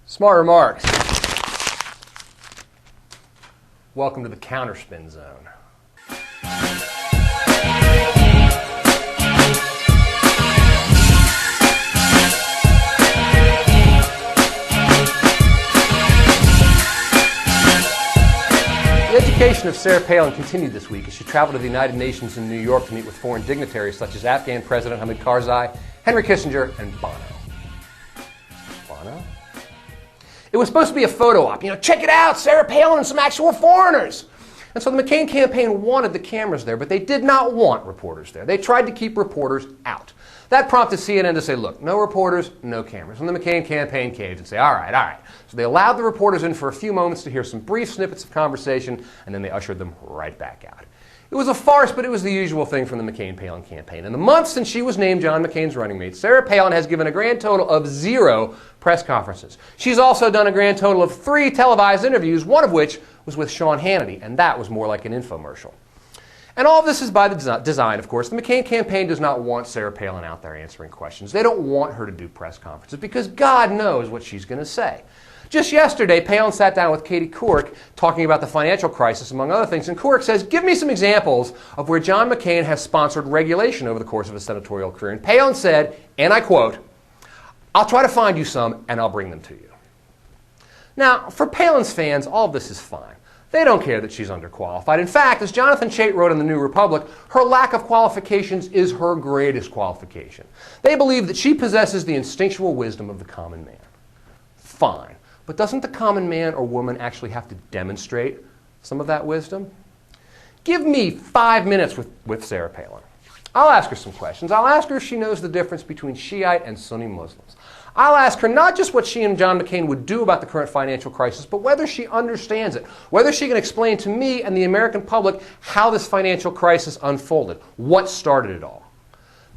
Smart remarks. Welcome to the counterspin zone. The education of Sarah Palin continued this week as she traveled to the United Nations in New York to meet with foreign dignitaries such as Afghan President Hamid Karzai, Henry Kissinger, and Bono. Bono? It was supposed to be a photo op. Check it out, Sarah Palin and some actual foreigners. And so the McCain campaign wanted the cameras there, but they did not want reporters there. They tried to keep reporters out. That prompted CNN to say, look, no reporters, no cameras. And the McCain campaign caved and say, all right. So they allowed the reporters in for a few moments to hear some brief snippets of conversation, and then they ushered them right back out. It was a farce, but it was the usual thing from the McCain-Palin campaign. In the months since she was named John McCain's running mate, Sarah Palin has given a grand total of 0 press conferences. She's also done a grand total of 3 televised interviews, one of which was with Sean Hannity, and that was more like an infomercial. And all of this is by the design, of course. The McCain campaign does not want Sarah Palin out there answering questions. They don't want her to do press conferences because God knows what she's going to say. Just yesterday, Palin sat down with Katie Couric talking about the financial crisis, among other things, and Couric says, give me some examples of where John McCain has sponsored regulation over the course of his senatorial career. And Palin said, and I quote, I'll try to find you some and I'll bring them to you. Now, for Palin's fans, all of this is fine. They don't care that she's underqualified. In fact, as Jonathan Chait wrote in the New Republic, her lack of qualifications is her greatest qualification. They believe that she possesses the instinctual wisdom of the common man. Fine. But doesn't the common man or woman actually have to demonstrate some of that wisdom? Give me 5 minutes with Sarah Palin. I'll ask her some questions. I'll ask her if she knows the difference between Shiite and Sunni Muslims. I'll ask her not just what she and John McCain would do about the current financial crisis, but whether she understands it, whether she can explain to me and the American public how this financial crisis unfolded, what started it all.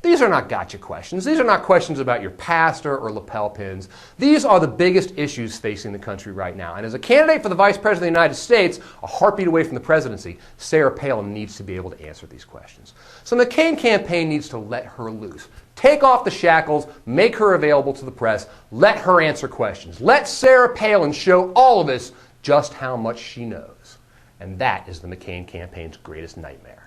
These are not gotcha questions. These are not questions about your pastor or lapel pins. These are the biggest issues facing the country right now. And as a candidate for the Vice President of the United States, a heartbeat away from the presidency, Sarah Palin needs to be able to answer these questions. So the McCain campaign needs to let her loose. Take off the shackles, make her available to the press, let her answer questions. Let Sarah Palin show all of us just how much she knows. And that is the McCain campaign's greatest nightmare.